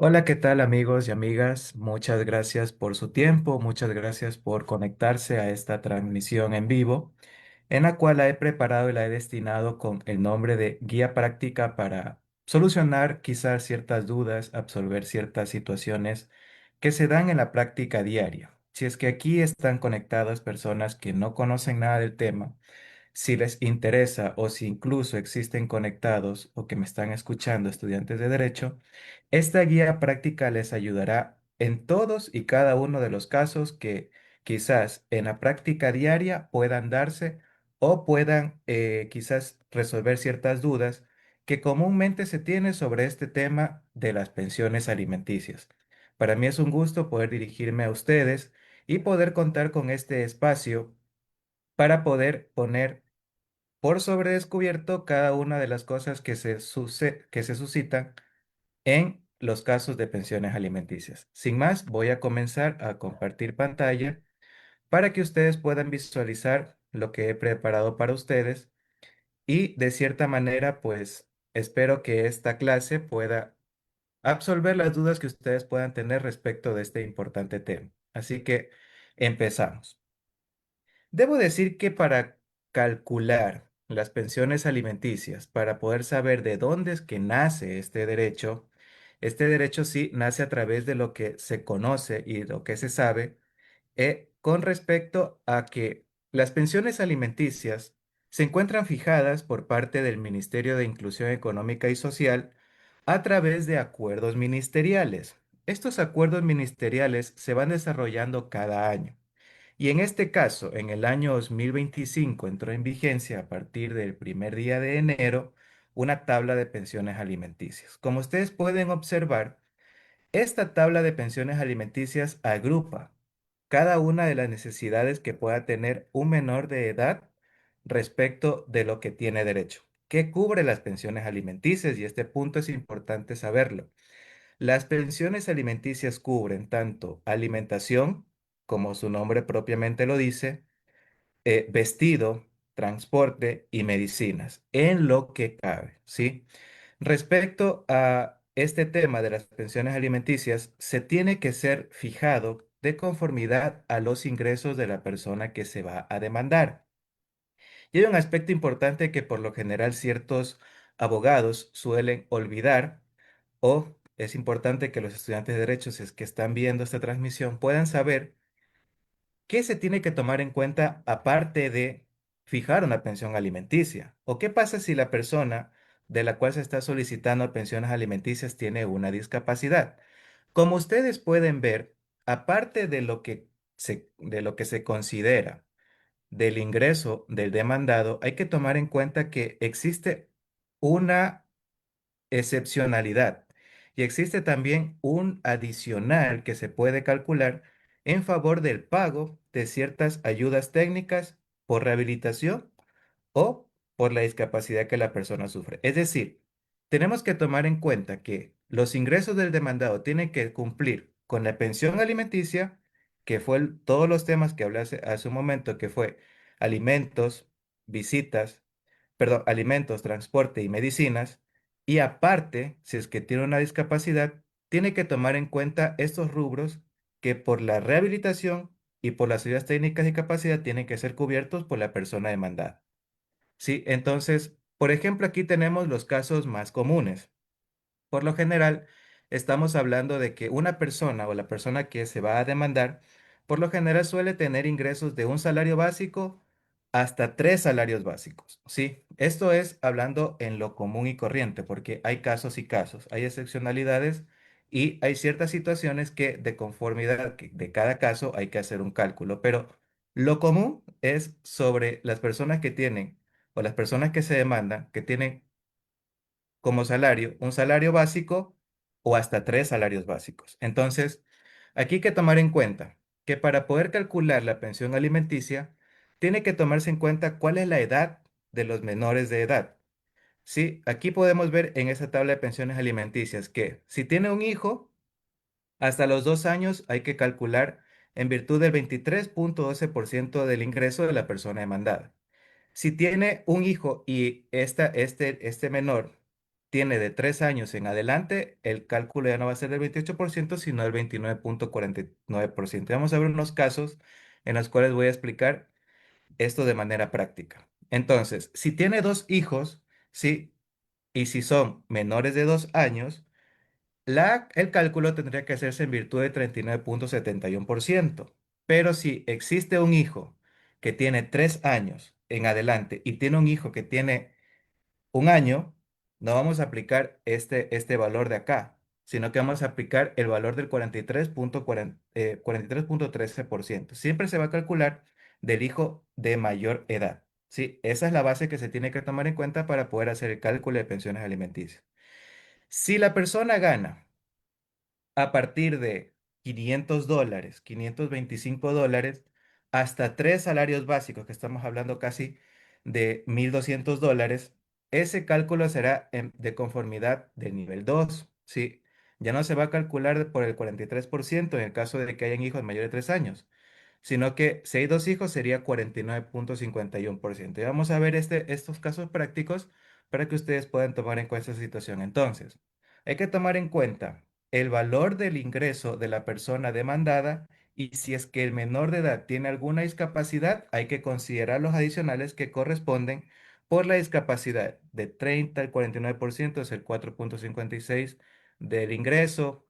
Hola, ¿qué tal amigos y amigas? Muchas gracias por su tiempo, muchas gracias por conectarse a esta transmisión en vivo, en la cual la he preparado y la he destinado con el nombre de Guía Práctica para solucionar quizás ciertas dudas, absolver ciertas situaciones que se dan en la práctica diaria. Si es que aquí están conectadas personas que no conocen nada del tema, si les interesa o si incluso existen conectados o que me están escuchando estudiantes de derecho, esta guía práctica les ayudará en todos y cada uno de los casos que quizás en la práctica diaria puedan darse o puedan quizás resolver ciertas dudas que comúnmente se tiene sobre este tema de las pensiones alimenticias. Para mí es un gusto poder dirigirme a ustedes y poder contar con este espacio para poder poner por sobredescubierto cada una de las cosas que se suscitan en los casos de pensiones alimenticias. Sin más, voy a comenzar a compartir pantalla para que ustedes puedan visualizar lo que he preparado para ustedes y de cierta manera, pues espero que esta clase pueda absolver las dudas que ustedes puedan tener respecto de este importante tema. Así que empezamos. Debo decir que para calcular las pensiones alimenticias, para poder saber de dónde es que nace este derecho sí nace a través de lo que se conoce y lo que se sabe con respecto a que las pensiones alimenticias se encuentran fijadas por parte del Ministerio de Inclusión Económica y Social a través de acuerdos ministeriales. Estos acuerdos ministeriales se van desarrollando cada año. Y en este caso, en el año 2025 entró en vigencia a partir del primer día de enero una tabla de pensiones alimenticias. Como ustedes pueden observar, esta tabla de pensiones alimenticias agrupa cada una de las necesidades que pueda tener un menor de edad respecto de lo que tiene derecho. ¿Qué cubre las pensiones alimenticias? Y este punto es importante saberlo. Las pensiones alimenticias cubren tanto alimentación, como su nombre propiamente lo dice, vestido, transporte y medicinas, en lo que cabe, ¿sí? Respecto a este tema de las pensiones alimenticias, se tiene que ser fijado de conformidad a los ingresos de la persona que se va a demandar. Y hay un aspecto importante que por lo general ciertos abogados suelen olvidar o es importante que los estudiantes de derecho, si es que están viendo esta transmisión, puedan saber qué se tiene que tomar en cuenta aparte de fijar una pensión alimenticia. ¿O qué pasa si la persona de la cual se está solicitando pensiones alimenticias tiene una discapacidad? Como ustedes pueden ver, aparte de lo que se considera del ingreso del demandado, hay que tomar en cuenta que existe una excepcionalidad. Y existe también un adicional que se puede calcular en favor del pago de ciertas ayudas técnicas por rehabilitación o por la discapacidad que la persona sufre. Es decir, tenemos que tomar en cuenta que los ingresos del demandado tienen que cumplir con la pensión alimenticia, que fue todos los temas que hablé hace un momento, que fue alimentos, visitas, perdón, alimentos, transporte y medicinas. Y aparte, si es que tiene una discapacidad, tiene que tomar en cuenta estos rubros que por la rehabilitación y por las ayudas técnicas y capacidad tienen que ser cubiertos por la persona demandada. Sí, entonces, por ejemplo, aquí tenemos los casos más comunes. Por lo general, estamos hablando de que una persona o la persona que se va a demandar, por lo general suele tener ingresos de un salario básico hasta tres salarios básicos. Sí, esto es hablando en lo común y corriente, porque hay casos y casos, hay excepcionalidades y hay ciertas situaciones que de conformidad de cada caso hay que hacer un cálculo, pero lo común es sobre las personas que tienen o las personas que se demandan, que tienen como salario, un salario básico o hasta tres salarios básicos. Entonces, aquí hay que tomar en cuenta que para poder calcular la pensión alimenticia, tiene que tomarse en cuenta cuál es la edad de los menores de edad. Sí, aquí podemos ver en esa tabla de pensiones alimenticias que si tiene un hijo, hasta los 2 años hay que calcular en virtud del 23,12% del ingreso de la persona demandada. Si tiene un hijo y este menor tiene de 3 años en adelante, el cálculo ya no va a ser del 28%, sino del 29,49%. Vamos a ver unos casos en los cuales voy a explicar esto de manera práctica. Entonces, si tiene dos hijos, ¿sí? Y si son menores de 2 años, el cálculo tendría que hacerse en virtud de 39,71%. Pero si existe un hijo que tiene 3 años en adelante y tiene un hijo que tiene 1 año, no vamos a aplicar este valor de acá, sino que vamos a aplicar el valor del 43,13%. Siempre se va a calcular del hijo de mayor edad. ¿Sí? Esa es la base que se tiene que tomar en cuenta para poder hacer el cálculo de pensiones alimenticias. Si la persona gana a partir de $500, $525, hasta tres salarios básicos, que estamos hablando casi de $1,200, ese cálculo será de conformidad del nivel 2, ¿sí? Ya no se va a calcular por el 43% en el caso de que hayan hijos mayores de 3 años, sino que si hay dos hijos sería 49,51%. Y vamos a ver estos casos prácticos para que ustedes puedan tomar en cuenta esa situación. Entonces, hay que tomar en cuenta el valor del ingreso de la persona demandada y si es que el menor de edad tiene alguna discapacidad, hay que considerar los adicionales que corresponden por la discapacidad de 30 al 49%, es el 4,56 del ingreso,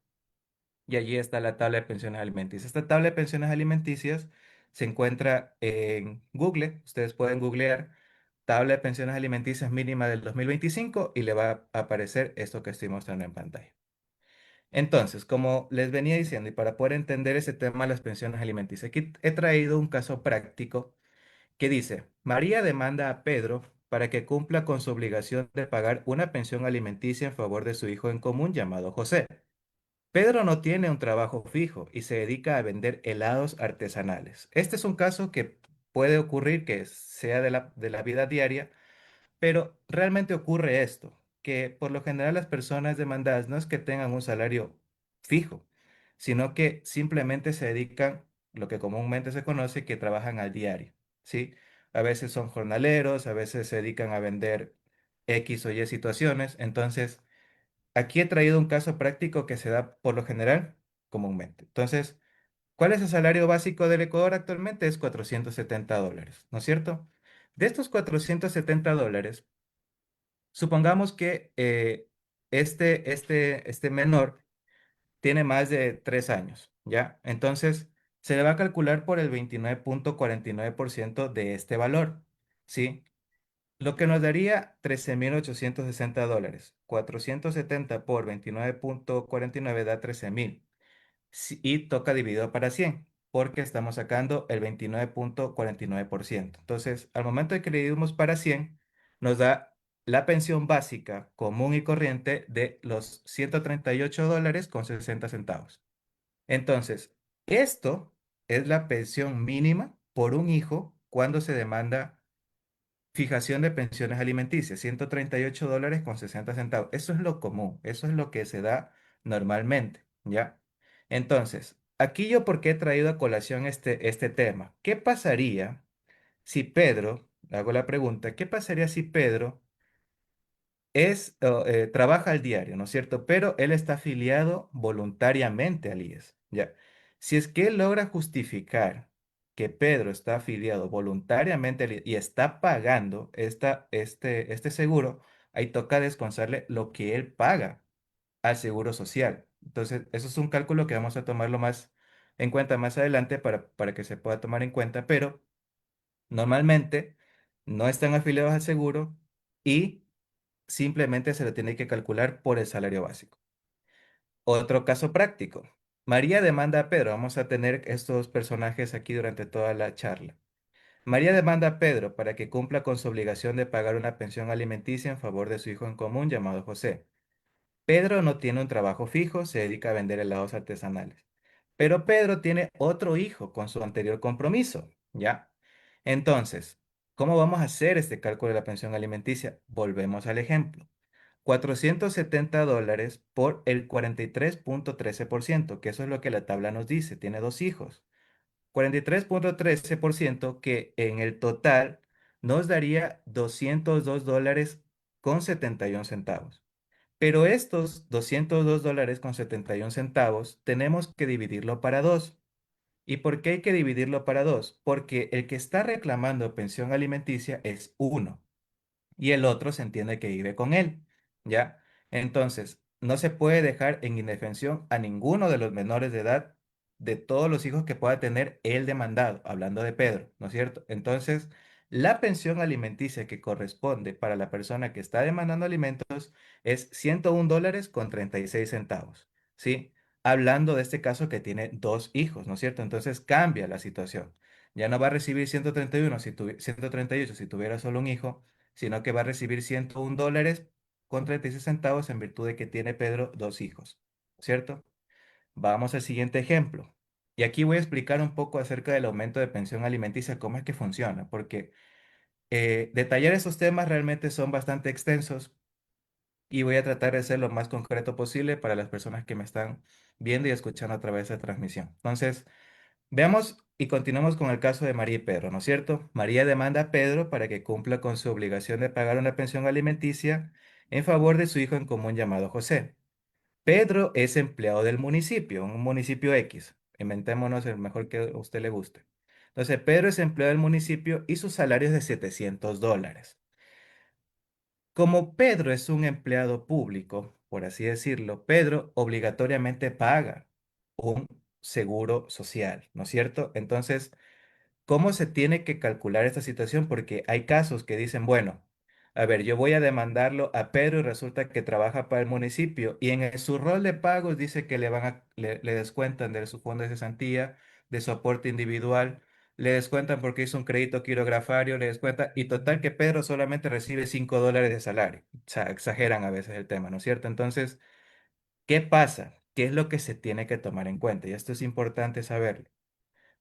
y allí está la tabla de pensiones alimenticias. Esta tabla de pensiones alimenticias se encuentra en Google. Ustedes pueden googlear tabla de pensiones alimenticias mínima del 2025 y le va a aparecer esto que estoy mostrando en pantalla. Entonces, como les venía diciendo, y para poder entender ese tema de las pensiones alimenticias, aquí he traído un caso práctico que dice, María demanda a Pedro para que cumpla con su obligación de pagar una pensión alimenticia en favor de su hijo en común llamado José. Pedro no tiene un trabajo fijo y se dedica a vender helados artesanales. Este es un caso que puede ocurrir que sea de la vida diaria, pero realmente ocurre esto, que por lo general las personas demandadas no es que tengan un salario fijo, sino que simplemente se dedican, lo que comúnmente se conoce, que trabajan al diario, ¿sí? A veces son jornaleros, a veces se dedican a vender X o Y situaciones. Entonces, aquí he traído un caso práctico que se da por lo general comúnmente. Entonces, ¿cuál es el salario básico del Ecuador actualmente? Es $470, ¿no es cierto? De estos $470, supongamos que este menor tiene más de 3 años, ¿ya? Entonces, se le va a calcular por el 29,49% de este valor, ¿sí? Lo que nos daría $13,860. 470 por 29,49 da 13,000. Y toca dividido para 100 porque estamos sacando el 29,49%. Entonces, al momento de que le dividimos para 100 nos da la pensión básica común y corriente de los $138,60. Entonces, esto es la pensión mínima por un hijo cuando se demanda fijación de pensiones alimenticias, $138,60. Eso es lo común, eso es lo que se da normalmente, ¿ya? Entonces, aquí yo por qué he traído a colación este tema. ¿Qué pasaría si Pedro, hago la pregunta, ¿qué pasaría si Pedro trabaja al diario, ¿no es cierto? Pero él está afiliado voluntariamente al IES, ¿ya? Si es que él logra justificar que Pedro está afiliado voluntariamente al IES y está pagando este seguro, ahí toca descontarle lo que él paga al seguro social. Entonces, eso es un cálculo que vamos a tomarlo más en cuenta más adelante para que se pueda tomar en cuenta, pero normalmente no están afiliados al seguro y simplemente se lo tiene que calcular por el salario básico. Otro caso práctico. María demanda a Pedro. Vamos a tener estos personajes aquí durante toda la charla. María demanda a Pedro para que cumpla con su obligación de pagar una pensión alimenticia en favor de su hijo en común llamado José. Pedro no tiene un trabajo fijo, se dedica a vender helados artesanales. Pero Pedro tiene otro hijo con su anterior compromiso, ¿ya? Entonces, ¿cómo vamos a hacer este cálculo de la pensión alimenticia? Volvemos al ejemplo. $470 por el 43,13%, que eso es lo que la tabla nos dice, tiene dos hijos. 43,13% que en el total nos daría $202,71. Pero estos $202,71 tenemos que dividirlo para dos. ¿Y por qué hay que dividirlo para dos? Porque el que está reclamando pensión alimenticia es uno y el otro se entiende que vive con él, ¿ya? Entonces, no se puede dejar en indefensión a ninguno de los menores de edad de todos los hijos que pueda tener el demandado, hablando de Pedro, ¿no es cierto? Entonces, la pensión alimenticia que corresponde para la persona que está demandando alimentos es $101,36, ¿sí? Hablando de este caso que tiene dos hijos, ¿no es cierto? Entonces cambia la situación. Ya no va a recibir 131 si 138 si tuviera solo un hijo, sino que va a recibir $101,36 en virtud de que tiene Pedro dos hijos, ¿cierto? Vamos al siguiente ejemplo. Y aquí voy a explicar un poco acerca del aumento de pensión alimenticia, cómo es que funciona, porque detallar esos temas realmente son bastante extensos y voy a tratar de ser lo más concreto posible para las personas que me están viendo y escuchando a través de la transmisión. Entonces, veamos y continuamos con el caso de María y Pedro, ¿no es cierto? María demanda a Pedro para que cumpla con su obligación de pagar una pensión alimenticia en favor de su hijo en común llamado José. Pedro es empleado del municipio, un municipio X. Inventémonos el mejor que a usted le guste. Entonces, Pedro es empleado del municipio y su salario es de $700. Como Pedro es un empleado público, por así decirlo, Pedro obligatoriamente paga un seguro social, ¿no es cierto? Entonces, ¿cómo se tiene que calcular esta situación? Porque hay casos que dicen, bueno, a ver, yo voy a demandarlo a Pedro y resulta que trabaja para el municipio y su rol de pagos dice que le descuentan de su fondo de cesantía, de su aporte individual, le descuentan porque hizo un crédito quirografario, le descuentan y total que Pedro solamente recibe $5 de salario. O sea, exageran a veces el tema, ¿no es cierto? Entonces, ¿qué pasa? ¿Qué es lo que se tiene que tomar en cuenta? Y esto es importante saberlo.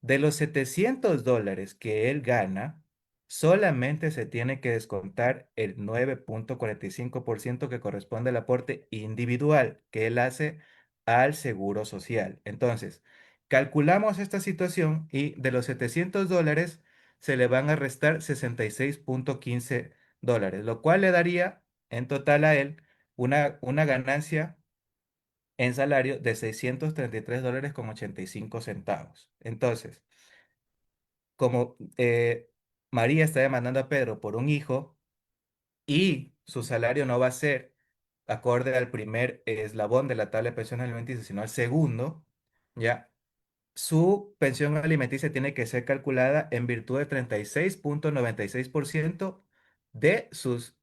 De los $700 que él gana, solamente se tiene que descontar el 9,45% que corresponde al aporte individual que él hace al seguro social. Entonces, calculamos esta situación y de los $700 se le van a restar $66,15, lo cual le daría en total a él una ganancia en salario de $633,85. Entonces, como María está demandando a Pedro por un hijo y su salario no va a ser acorde al primer eslabón de la tabla de pensiones alimenticias, sino al segundo, ya su pensión alimenticia tiene que ser calculada en virtud del 36,96% de sus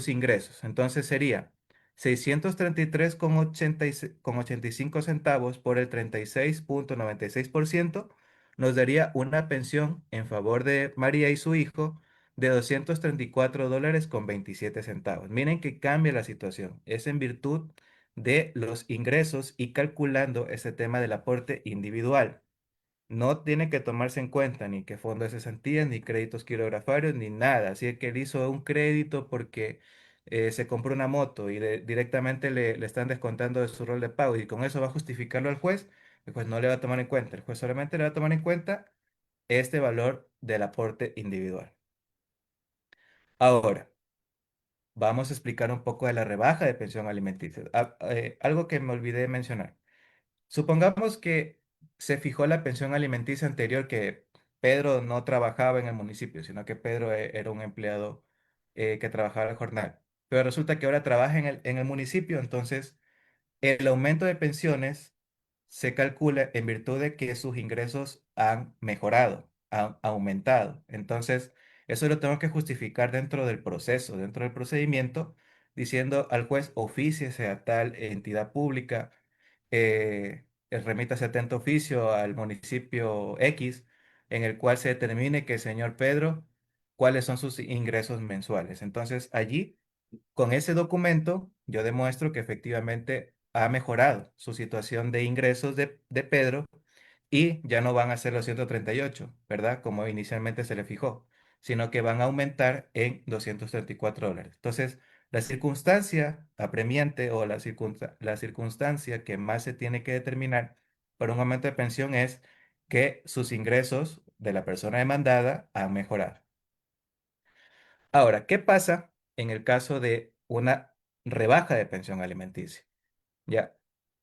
ingresos. Entonces sería 633,85 por el 36,96%, nos daría una pensión en favor de María y su hijo de $234,27. Miren que cambia la situación. Es en virtud de los ingresos y calculando ese tema del aporte individual. No tiene que tomarse en cuenta ni qué fondo de cesantías, ni créditos quirografarios, ni nada. Así que él hizo un crédito porque se compró una moto y directamente le están descontando de su rol de pago y con eso va a justificarlo al juez. El juez no le va a tomar en cuenta. El juez solamente le va a tomar en cuenta este valor del aporte individual. Ahora, vamos a explicar un poco de la rebaja de pensión alimenticia. Algo que me olvidé de mencionar. Supongamos que se fijó la pensión alimenticia anterior que Pedro no trabajaba en el municipio, sino que Pedro era un empleado que trabajaba al jornal. Pero resulta que ahora trabaja en el municipio, entonces el aumento de pensiones se calcula en virtud de que sus ingresos han mejorado, han aumentado. Entonces, eso lo tengo que justificar dentro del proceso, dentro del procedimiento, diciendo al juez, ofíciese a tal entidad pública, remítase atento oficio al municipio X, en el cual se determine que el señor Pedro, cuáles son sus ingresos mensuales. Entonces, allí con ese documento, yo demuestro que efectivamente ha mejorado su situación de ingresos de Pedro y ya no van a ser los 138, ¿verdad? Como inicialmente se le fijó, sino que van a aumentar en $234. Entonces, la circunstancia apremiante o la circunstancia que más se tiene que determinar para un aumento de pensión es que sus ingresos de la persona demandada han mejorado. Ahora, ¿qué pasa en el caso de una rebaja de pensión alimenticia. Ya.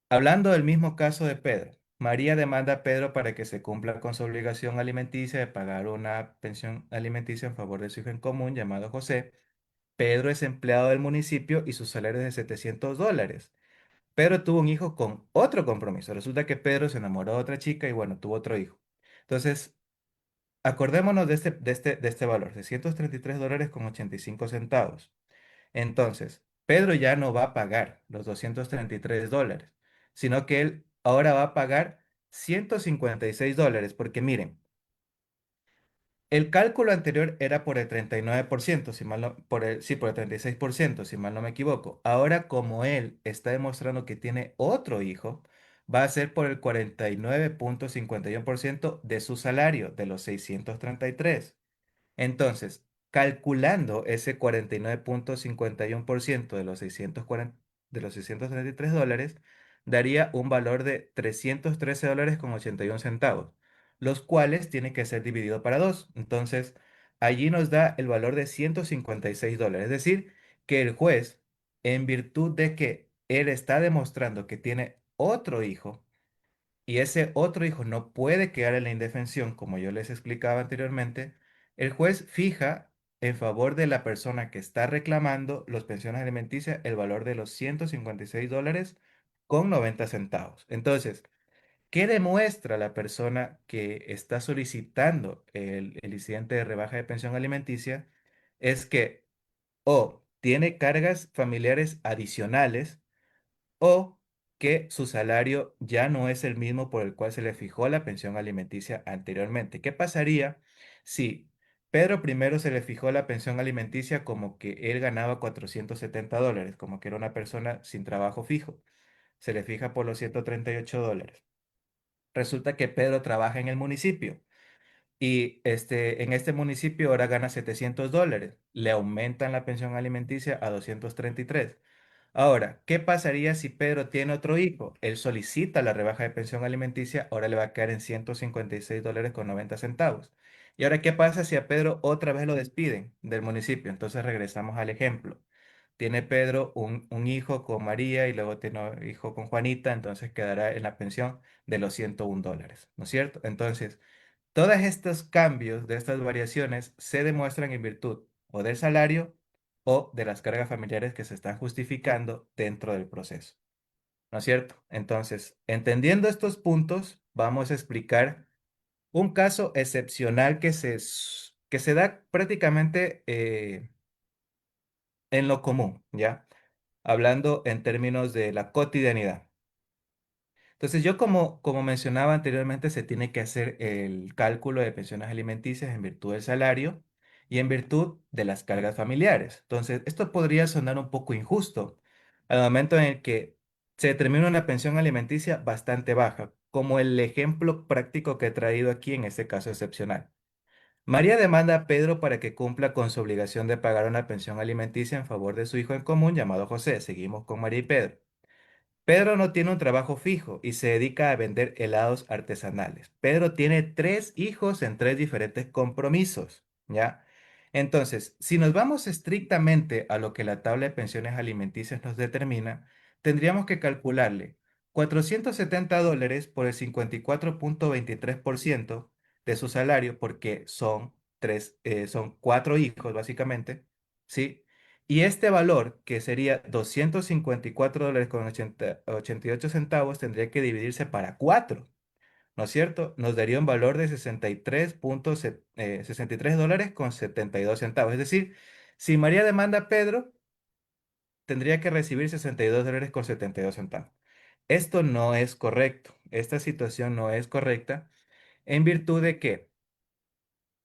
Hablando del mismo caso de Pedro, María demanda a Pedro para que se cumpla con su obligación alimenticia de pagar una pensión alimenticia en favor de su hijo en común llamado José. Pedro es empleado del municipio y su salario es de $700. Pedro tuvo un hijo con otro compromiso. Resulta que Pedro se enamoró de otra chica y bueno, tuvo otro hijo. Entonces, acordémonos de este valor, $633 con 85 centavos. Entonces, Pedro ya no va a pagar los $233, sino que él ahora va a pagar $156, porque miren, el cálculo anterior era por el 39%, si mal no, sí, por el 36%, si mal no me equivoco. Ahora, como él está demostrando que tiene otro hijo, va a ser por el 49,51% de su salario, de los 633. Entonces, calculando ese 49,51% de los $633, daría un valor de $313 con 81 centavos, los cuales tienen que ser dividido para dos. Entonces, allí nos da el valor de $156. Es decir, que el juez, en virtud de que él está demostrando que tiene otro hijo, y ese otro hijo no puede quedar en la indefensión, como yo les explicaba anteriormente, el juez fija en favor de la persona que está reclamando las pensiones alimenticias el valor de los $156 con 90 centavos. Entonces, ¿qué demuestra la persona que está solicitando el incidente de rebaja de pensión alimenticia? Es que o tiene cargas familiares adicionales, o que su salario ya no es el mismo por el cual se le fijó la pensión alimenticia anteriormente. ¿Qué pasaría si Pedro primero se le fijó la pensión alimenticia como que él ganaba $470, como que era una persona sin trabajo fijo? Se le fija por los $138. Resulta que Pedro trabaja en el municipio y en este municipio ahora gana $700. Le aumentan la pensión alimenticia a 233. Ahora, ¿qué pasaría si Pedro tiene otro hijo? Él solicita la rebaja de pensión alimenticia, ahora le va a caer en $156 con 90 centavos. ¿Y ahora qué pasa si a Pedro otra vez lo despiden del municipio? Entonces regresamos al ejemplo. Tiene Pedro un hijo con María y luego tiene un hijo con Juanita, entonces quedará en la pensión de los $101, ¿no es cierto? Entonces, todos estos cambios de estas variaciones se demuestran en virtud o del salario o de las cargas familiares que se están justificando dentro del proceso, ¿no es cierto? Entonces, entendiendo estos puntos, vamos a explicar un caso excepcional que se da prácticamente en lo común, ¿ya? Hablando en términos de la cotidianidad. Entonces, yo como mencionaba anteriormente, se tiene que hacer el cálculo de pensiones alimenticias en virtud del salario y en virtud de las cargas familiares. Entonces, esto podría sonar un poco injusto al momento en el que se determina una pensión alimenticia bastante baja, como el ejemplo práctico que he traído aquí en este caso excepcional. María demanda a Pedro para que cumpla con su obligación de pagar una pensión alimenticia en favor de su hijo en común llamado José. Seguimos con María y Pedro. Pedro no tiene un trabajo fijo y se dedica a vender helados artesanales. Pedro tiene tres hijos en tres diferentes compromisos, ¿ya? Entonces, si nos vamos estrictamente a lo que la tabla de pensiones alimenticias nos determina, tendríamos que calcularle $470 por el 54,23% de su salario, porque son cuatro hijos, básicamente, ¿sí? Y este valor, que sería $254 con 88 centavos, tendría que dividirse para 4, ¿no es cierto? Nos daría un valor de $63 con 72 centavos. Es decir, si María demanda a Pedro, tendría que recibir $62 con 72 centavos. Esto no es correcto. Esta situación no es correcta en virtud de que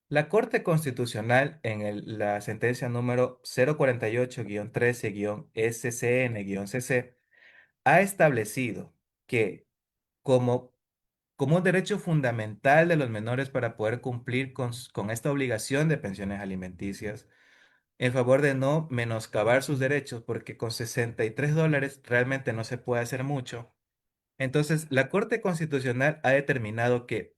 la Corte Constitucional la sentencia número 048-13-SCN-CC ha establecido que como, como un derecho fundamental de los menores para poder cumplir con esta obligación de pensiones alimenticias, en favor de no menoscabar sus derechos, porque con $63 realmente no se puede hacer mucho. Entonces, la Corte Constitucional ha determinado que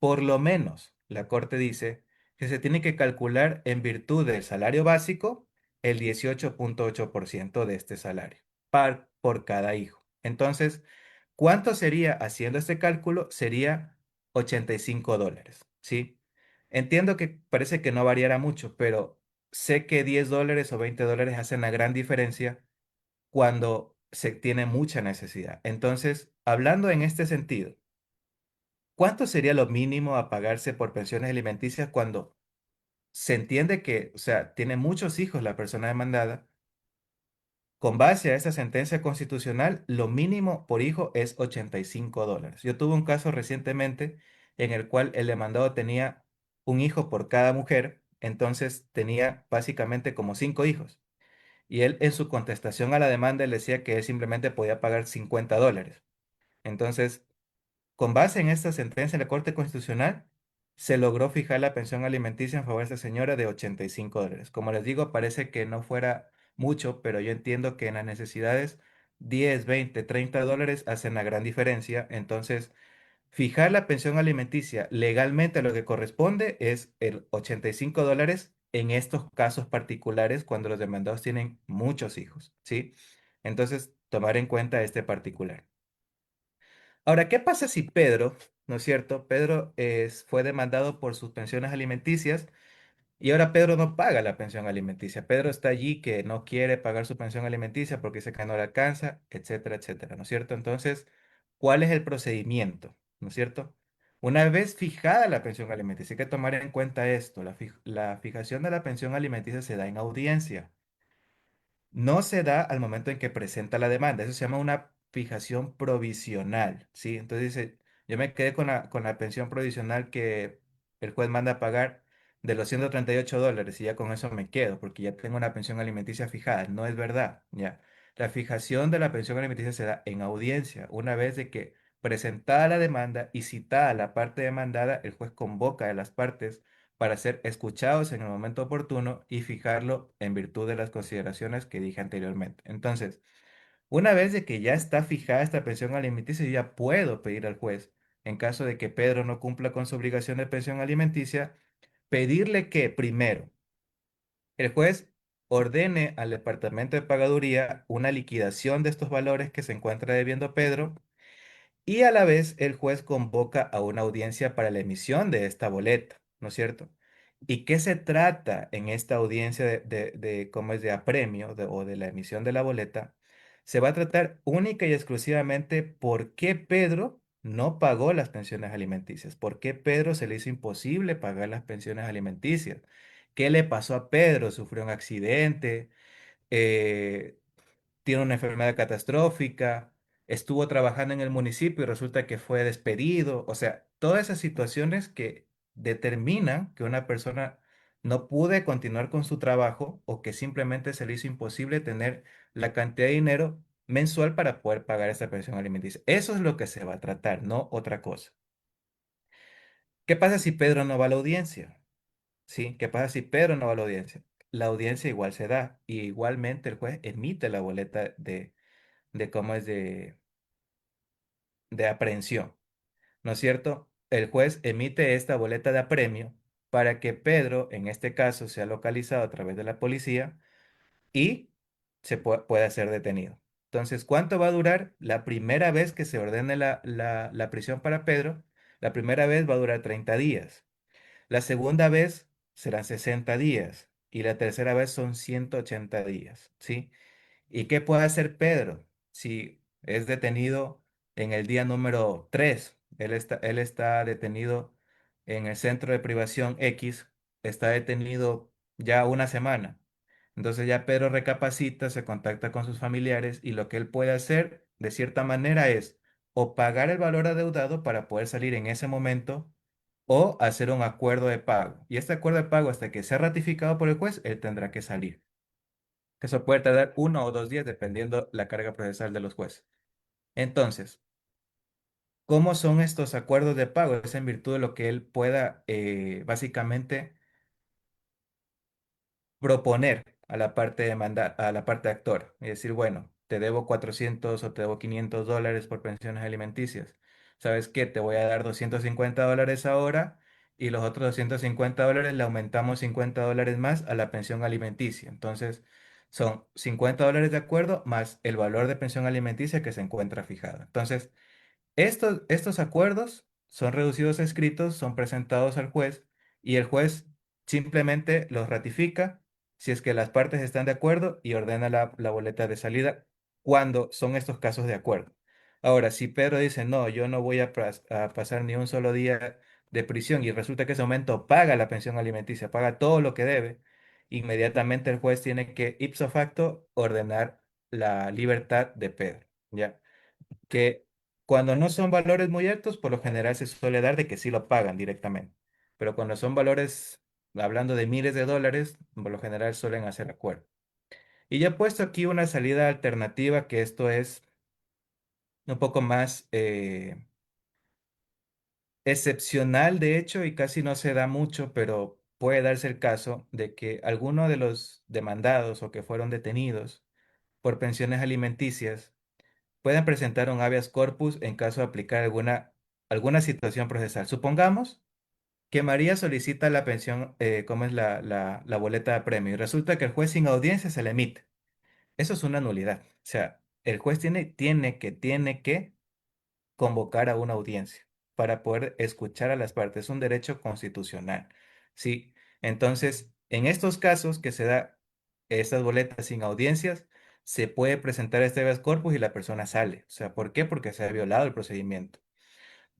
por lo menos, la Corte dice que se tiene que calcular en virtud del salario básico el 18,8% de este salario por cada hijo. Entonces, ¿cuánto sería haciendo este cálculo? Sería $85, ¿sí? Entiendo que parece que no variará mucho, pero sé que $10 o $20 hacen una gran diferencia cuando se tiene mucha necesidad. Entonces, hablando en este sentido, ¿cuánto sería lo mínimo a pagarse por pensiones alimenticias cuando se entiende que, o sea, tiene muchos hijos la persona demandada? Con base a esa sentencia constitucional, lo mínimo por hijo es $85. Yo tuve un caso recientemente en el cual el demandado tenía un hijo por cada mujer, entonces tenía básicamente como 5 hijos. Y él en su contestación a la demanda le decía que él simplemente podía pagar $50. Entonces, con base en esta sentencia de la Corte Constitucional, se logró fijar la pensión alimenticia en favor de esta señora de $85. Como les digo, parece que no fuera mucho, pero yo entiendo que en las necesidades 10, 20, $30 hacen la gran diferencia. Entonces, fijar la pensión alimenticia legalmente lo que corresponde es el $85 en estos casos particulares cuando los demandados tienen muchos hijos, ¿sí? Entonces, tomar en cuenta este particular. Ahora, ¿qué pasa si Pedro, no es cierto? Pedro fue demandado por sus pensiones alimenticias y ahora Pedro no paga la pensión alimenticia. Pedro está allí que no quiere pagar su pensión alimenticia porque dice que no le alcanza, etcétera, etcétera, ¿no es cierto? Entonces, ¿cuál es el procedimiento? ¿No es cierto? Una vez fijada la pensión alimenticia, hay que tomar en cuenta esto, la fijación de la pensión alimenticia se da en audiencia. No se da al momento en que presenta la demanda. Eso se llama una fijación provisional, ¿sí? Entonces dice, yo me quedé con la pensión provisional que el juez manda a pagar de los $138 y ya con eso me quedo porque ya tengo una pensión alimenticia fijada. No es verdad, ya. La fijación de la pensión alimenticia se da en audiencia. Una vez de que presentada la demanda y citada la parte demandada, el juez convoca a las partes para ser escuchados en el momento oportuno y fijarlo en virtud de las consideraciones que dije anteriormente. Entonces, una vez de que ya está fijada esta pensión alimenticia, yo ya puedo pedir al juez, en caso de que Pedro no cumpla con su obligación de pensión alimenticia, pedirle que primero el juez ordene al Departamento de Pagaduría una liquidación de estos valores que se encuentra debiendo Pedro y a la vez el juez convoca a una audiencia para la emisión de esta boleta, ¿no es cierto? ¿Y qué se trata en esta audiencia cómo es de apremio o de la emisión de la boleta? Se va a tratar única y exclusivamente por qué Pedro no pagó las pensiones alimenticias, por qué Pedro se le hizo imposible pagar las pensiones alimenticias, qué le pasó a Pedro, sufrió un accidente, eh, tiene una enfermedad catastrófica, estuvo trabajando en el municipio y resulta que fue despedido. O sea, todas esas situaciones que determinan que una persona no puede continuar con su trabajo o que simplemente se le hizo imposible tener la cantidad de dinero mensual para poder pagar esa pensión alimenticia. Eso es lo que se va a tratar, no otra cosa. ¿Qué pasa si Pedro no va a la audiencia? ¿Sí? ¿Qué pasa si Pedro no va a la audiencia? La audiencia igual se da y igualmente el juez emite la boleta de cómo es de aprehensión, ¿no es cierto? El juez emite esta boleta de apremio para que Pedro, en este caso, sea localizado a través de la policía y pueda ser detenido. Entonces, ¿cuánto va a durar? La primera vez que se ordene la prisión para Pedro, la primera vez va a durar 30 días. La segunda vez serán 60 días y la tercera vez son 180 días, ¿sí? ¿Y qué puede hacer Pedro si es detenido en el día número 3? Él está detenido en el centro de privación X, está detenido ya una semana. Entonces ya Pedro recapacita, se contacta con sus familiares y lo que él puede hacer de cierta manera es o pagar el valor adeudado para poder salir en ese momento o hacer un acuerdo de pago. Y este acuerdo de pago, hasta que sea ratificado por el juez, él tendrá que salir. Eso puede tardar 1 o 2 días dependiendo la carga procesal de los jueces. Entonces, ¿cómo son estos acuerdos de pago? Es en virtud de lo que él pueda básicamente proponer a la parte a la parte actora y decir, bueno, te debo 400 o te debo $500 por pensiones alimenticias. ¿Sabes qué? Te voy a dar $250 ahora y los otros $250 le aumentamos $50 más a la pensión alimenticia. Entonces, son $50 de acuerdo más el valor de pensión alimenticia que se encuentra fijado. Entonces, estos acuerdos son reducidos a escritos, son presentados al juez y el juez simplemente los ratifica si es que las partes están de acuerdo y ordena la boleta de salida cuando son estos casos de acuerdo. Ahora, si Pedro dice, no, yo no voy a pasar ni un solo día de prisión y resulta que ese momento paga la pensión alimenticia, paga todo lo que debe, inmediatamente el juez tiene que ipso facto ordenar la libertad de Pedro. ¿Ya? Que cuando no son valores muy altos, por lo general se suele dar de que sí lo pagan directamente. Pero cuando son valores, hablando de miles de dólares, por lo general suelen hacer acuerdo. Y ya he puesto aquí una salida alternativa, que esto es un poco más excepcional, de hecho, y casi no se da mucho, pero puede darse el caso de que alguno de los demandados o que fueron detenidos por pensiones alimenticias pueden presentar un habeas corpus en caso de aplicar alguna situación procesal. Supongamos que María solicita la pensión, ¿cómo es la boleta de premio? Y resulta que el juez sin audiencia se le emite. Eso es una nulidad. O sea, el juez tiene que convocar a una audiencia para poder escuchar a las partes. Es un derecho constitucional. Sí. Entonces, en estos casos que se da estas boletas sin audiencias, se puede presentar este habeas corpus y la persona sale. O sea, ¿por qué? Porque se ha violado el procedimiento.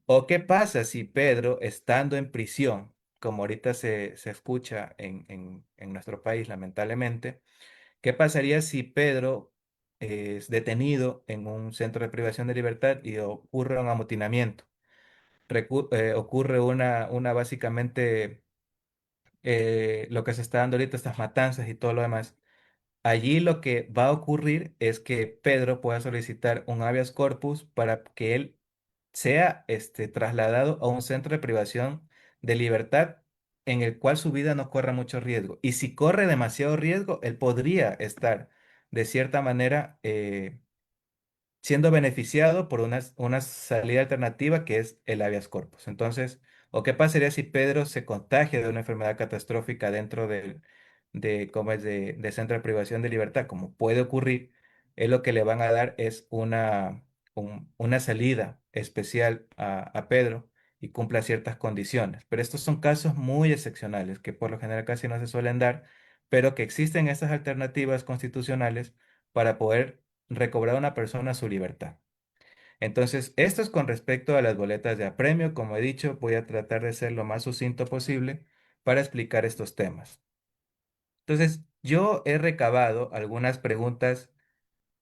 ¿O qué pasa si Pedro, estando en prisión, como ahorita se escucha en nuestro país, lamentablemente, qué pasaría si Pedro es detenido en un centro de privación de libertad y ocurre un amotinamiento? Ocurre una básicamente lo que se está dando ahorita, estas matanzas y todo lo demás. Allí lo que va a ocurrir es que Pedro pueda solicitar un habeas corpus para que él sea trasladado a un centro de privación de libertad en el cual su vida no corra mucho riesgo. Y si corre demasiado riesgo, él podría estar de cierta manera siendo beneficiado por una salida alternativa que es el habeas corpus. Entonces, ¿o qué pasaría si Pedro se contagia de una enfermedad catastrófica dentro ¿cómo es? De centro de privación de libertad? Como puede ocurrir, es lo que le van a dar es una salida especial a Pedro y cumpla ciertas condiciones. Pero estos son casos muy excepcionales que por lo general casi no se suelen dar, pero que existen estas alternativas constitucionales para poder recobrar a una persona su libertad. Entonces, esto es con respecto a las boletas de apremio. Como he dicho, voy a tratar de ser lo más sucinto posible para explicar estos temas. Entonces, yo he recabado algunas preguntas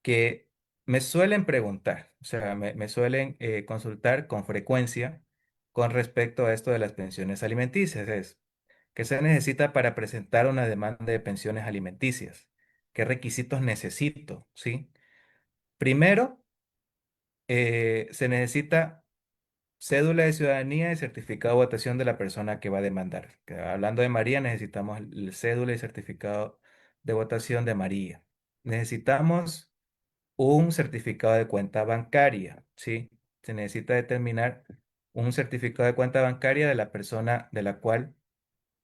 que me suelen preguntar, o sea, me suelen consultar con frecuencia con respecto a esto de las pensiones alimenticias. Es, ¿qué se necesita para presentar una demanda de pensiones alimenticias? ¿Qué requisitos necesito? ¿Sí? Primero, se necesita cédula de ciudadanía y certificado de votación de la persona que va a demandar. Hablando de María, necesitamos el cédula y certificado de votación de María. Necesitamos un certificado de cuenta bancaria, ¿sí? Se necesita determinar un certificado de cuenta bancaria de la persona de la cual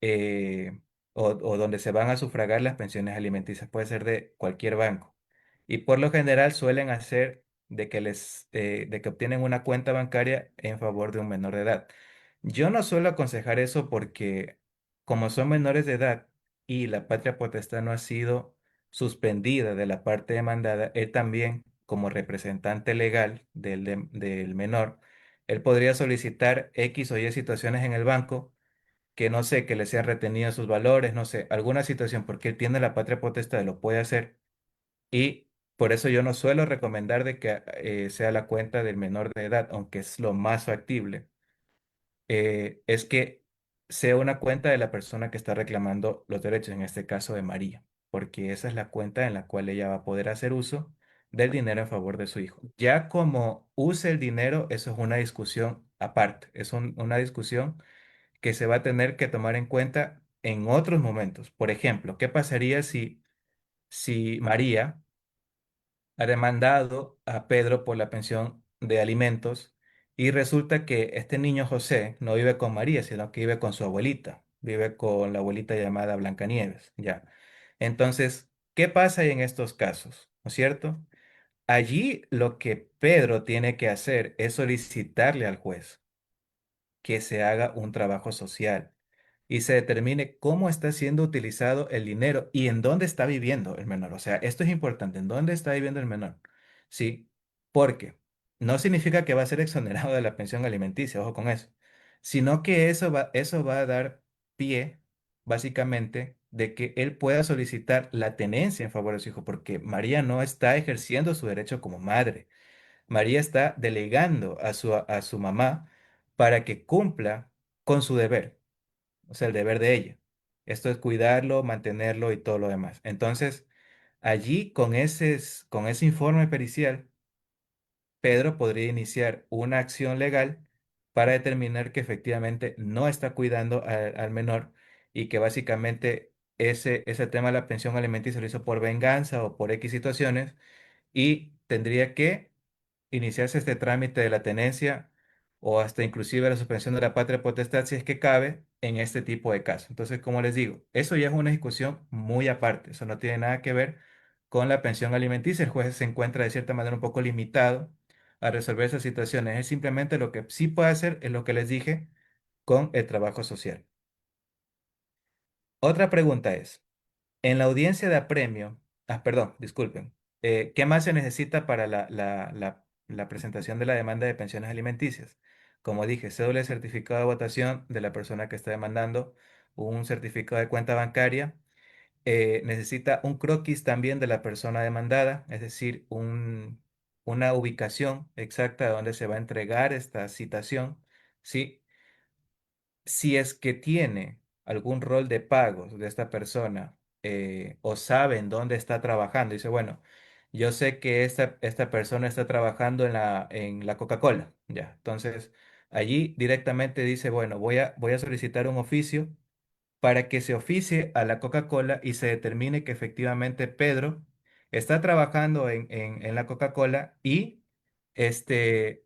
eh, o donde se van a sufragar las pensiones alimenticias. Puede ser de cualquier banco. Y por lo general suelen hacer de que obtienen una cuenta bancaria en favor de un menor de edad. Yo no suelo aconsejar eso porque como son menores de edad y la patria potestad no ha sido suspendida de la parte demandada, él también, como representante legal del menor, él podría solicitar X o Y situaciones en el banco que no sé, que le sean retenidos sus valores, no sé, alguna situación, porque él tiene la patria potestad, lo puede hacer. Y por eso yo no suelo recomendar de que sea la cuenta del menor de edad, aunque es lo más factible. Es que sea una cuenta de la persona que está reclamando los derechos, en este caso de María, porque esa es la cuenta en la cual ella va a poder hacer uso del dinero en favor de su hijo. Ya como use el dinero, eso es una discusión aparte, es una discusión que se va a tener que tomar en cuenta en otros momentos. Por ejemplo, ¿qué pasaría si María ha demandado a Pedro por la pensión de alimentos Y resulta que este niño José no vive con María, sino que vive con su abuelita. Vive con la abuelita llamada Blancanieves, ya. Entonces, ¿qué pasa en estos casos? ¿No es cierto? Allí lo que Pedro tiene que hacer es solicitarle al juez que se haga un trabajo social y se determine cómo está siendo utilizado el dinero y en dónde está viviendo el menor. O sea, esto es importante, en dónde está viviendo el menor. Sí, porque no significa que va a ser exonerado de la pensión alimenticia, ojo con eso, sino que eso va a dar pie, básicamente, de que él pueda solicitar la tenencia en favor de su hijo, porque María no está ejerciendo su derecho como madre. María está delegando a su mamá para que cumpla con su deber, o sea, el deber de ella. Esto es cuidarlo, mantenerlo y todo lo demás. Entonces, allí con ese informe pericial, Pedro podría iniciar una acción legal para determinar que efectivamente no está cuidando al menor y que básicamente ese tema de la pensión alimenticia lo hizo por venganza o por X situaciones y tendría que iniciarse este trámite de la tenencia o hasta inclusive la suspensión de la patria potestad si es que cabe en este tipo de casos. Entonces, como les digo, eso ya es una discusión muy aparte, eso no tiene nada que ver con la pensión alimenticia. El juez se encuentra de cierta manera un poco limitado a resolver esas situaciones. Es simplemente lo que sí puede hacer, es lo que les dije, con el trabajo social. Otra pregunta es, en la audiencia de apremio, perdón, disculpen, ¿qué más se necesita para la presentación de la demanda de pensiones alimenticias? Como dije, cédula de certificado de votación de la persona que está demandando, un certificado de cuenta bancaria, necesita un croquis también de la persona demandada, es decir, una ubicación exacta de donde se va a entregar esta citación, ¿sí? Si es que tiene algún rol de pagos de esta persona o sabe en dónde está trabajando, dice, bueno, yo sé que esta persona está trabajando en la Coca-Cola, ya. Entonces, allí directamente dice, bueno, voy a solicitar un oficio para que se oficie a la Coca-Cola y se determine que efectivamente Pedro está trabajando en la Coca-Cola y se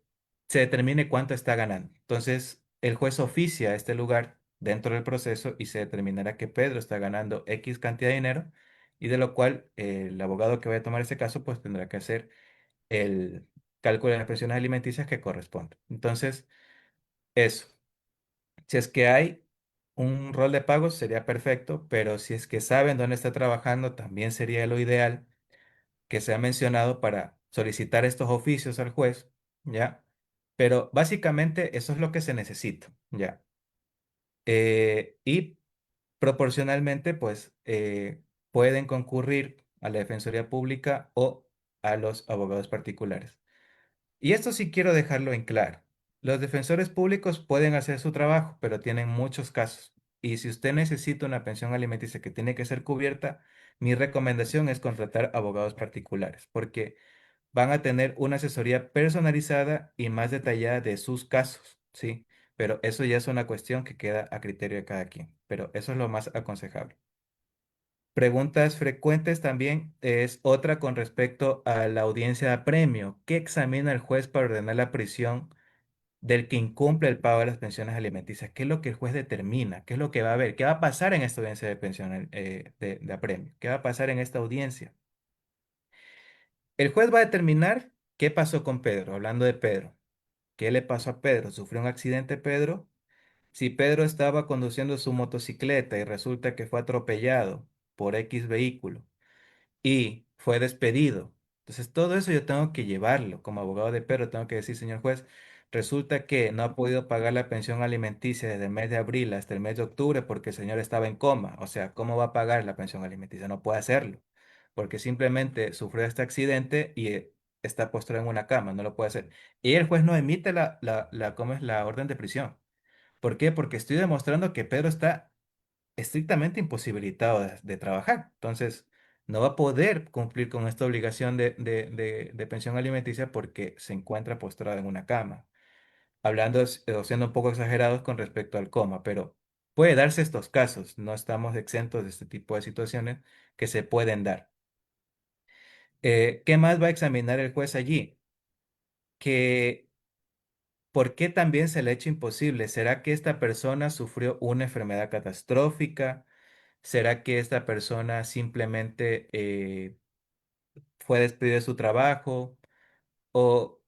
determine cuánto está ganando. Entonces, el juez oficia a este lugar dentro del proceso y se determinará que Pedro está ganando X cantidad de dinero y de lo cual el abogado que vaya a tomar ese caso pues tendrá que hacer el cálculo de las pensiones alimenticias que corresponde. Entonces, eso. Si es que hay un rol de pagos, sería perfecto, pero si es que saben dónde está trabajando, también sería lo ideal que sea mencionado para solicitar estos oficios al juez, ¿ya? Pero básicamente eso es lo que se necesita, ¿ya? Y proporcionalmente, pues, pueden concurrir a la Defensoría Pública o a los abogados particulares. Y esto sí quiero dejarlo en claro. Los defensores públicos pueden hacer su trabajo, pero tienen muchos casos. Y si usted necesita una pensión alimenticia que tiene que ser cubierta, mi recomendación es contratar abogados particulares, porque van a tener una asesoría personalizada y más detallada de sus casos, ¿sí? Pero eso ya es una cuestión que queda a criterio de cada quien, pero eso es lo más aconsejable. Preguntas frecuentes también es otra con respecto a la audiencia de apremio. ¿Qué examina el juez para ordenar la prisión del que incumple el pago de las pensiones alimenticias? ¿Qué es lo que el juez determina? ¿Qué es lo que va a ver? ¿Qué va a pasar en esta audiencia de pensión de apremio? ¿Qué va a pasar en esta audiencia? El juez va a determinar qué pasó con Pedro, hablando de Pedro. ¿Qué le pasó a Pedro? ¿Sufrió un accidente Pedro? Si Pedro estaba conduciendo su motocicleta y resulta que fue atropellado por X vehículo y fue despedido. Entonces, todo eso yo tengo que llevarlo como abogado de Pedro, tengo que decir, señor juez, resulta que no ha podido pagar la pensión alimenticia desde el mes de abril hasta el mes de octubre porque el señor estaba en coma. O sea, ¿cómo va a pagar la pensión alimenticia? No puede hacerlo, porque simplemente sufrió este accidente y está postrado en una cama, no lo puede hacer. Y el juez no emite ¿cómo es? La orden de prisión. ¿Por qué? Porque estoy demostrando que Pedro está estrictamente imposibilitado de trabajar. Entonces, no va a poder cumplir con esta obligación de pensión alimenticia porque se encuentra postrado en una cama. Hablando o siendo un poco exagerados con respecto al coma, pero puede darse estos casos. No estamos exentos de este tipo de situaciones que se pueden dar. ¿Qué más va a examinar el juez allí? Que ¿por qué también se le ha hecho imposible? ¿Será que esta persona sufrió una enfermedad catastrófica? ¿Será que esta persona simplemente fue despedido de su trabajo? ¿O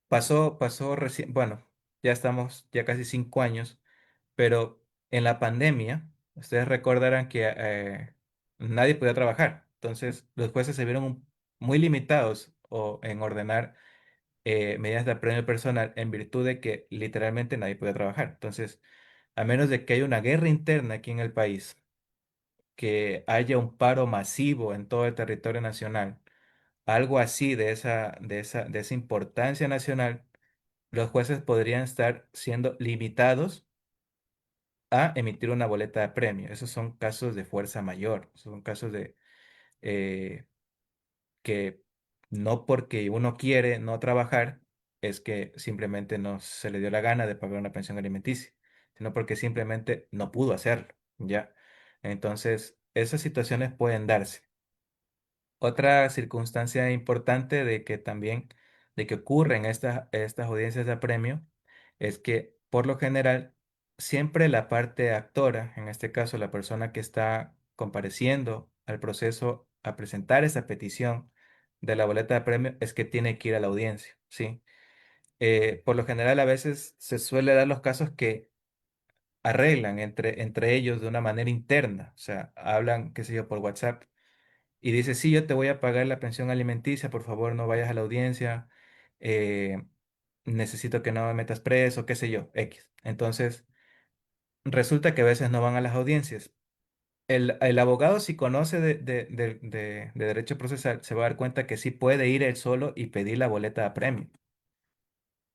pasó recién, bueno, ya estamos ya casi 5 años, pero en la pandemia, ustedes recordarán que nadie podía trabajar. Entonces, los jueces se vieron muy limitados en ordenar medidas de apremio personal en virtud de que literalmente nadie podía trabajar. Entonces, a menos de que haya una guerra interna aquí en el país, que haya un paro masivo en todo el territorio nacional, algo así de esa importancia nacional, los jueces podrían estar siendo limitados a emitir una boleta de premio. Esos son casos de fuerza mayor, son casos de eh, que no porque uno quiere no trabajar es que simplemente no se le dio la gana de pagar una pensión alimenticia, sino porque simplemente no pudo hacerlo, ¿ya? Entonces, esas situaciones pueden darse. Otra circunstancia importante de que ocurren estas audiencias de apremio es que por lo general siempre la parte actora, en este caso la persona que está compareciendo al proceso a presentar esa petición de la boleta de apremio es que tiene que ir a la audiencia, ¿sí? Por lo general a veces se suele dar los casos que arreglan entre ellos de una manera interna, o sea, hablan, qué sé yo, por WhatsApp y dice, sí, yo te voy a pagar la pensión alimenticia, por favor no vayas a la audiencia, eh, necesito que no me metas preso, qué sé yo, X. Entonces, resulta que a veces no van a las audiencias. El abogado, si conoce de derecho procesal, se va a dar cuenta que sí puede ir él solo y pedir la boleta de apremio,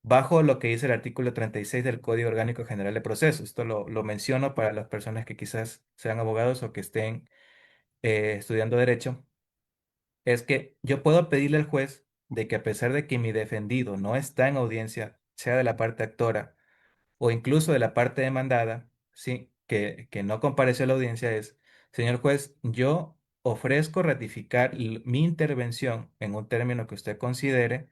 bajo lo que dice el artículo 36 del Código Orgánico General de Procesos. Esto lo menciono para las personas que quizás sean abogados o que estén estudiando derecho. Es que yo puedo pedirle al juez de que a pesar de que mi defendido no está en audiencia, sea de la parte actora o incluso de la parte demandada, sí, que no compareció a la audiencia, es, señor juez, yo ofrezco ratificar mi intervención en un término que usted considere.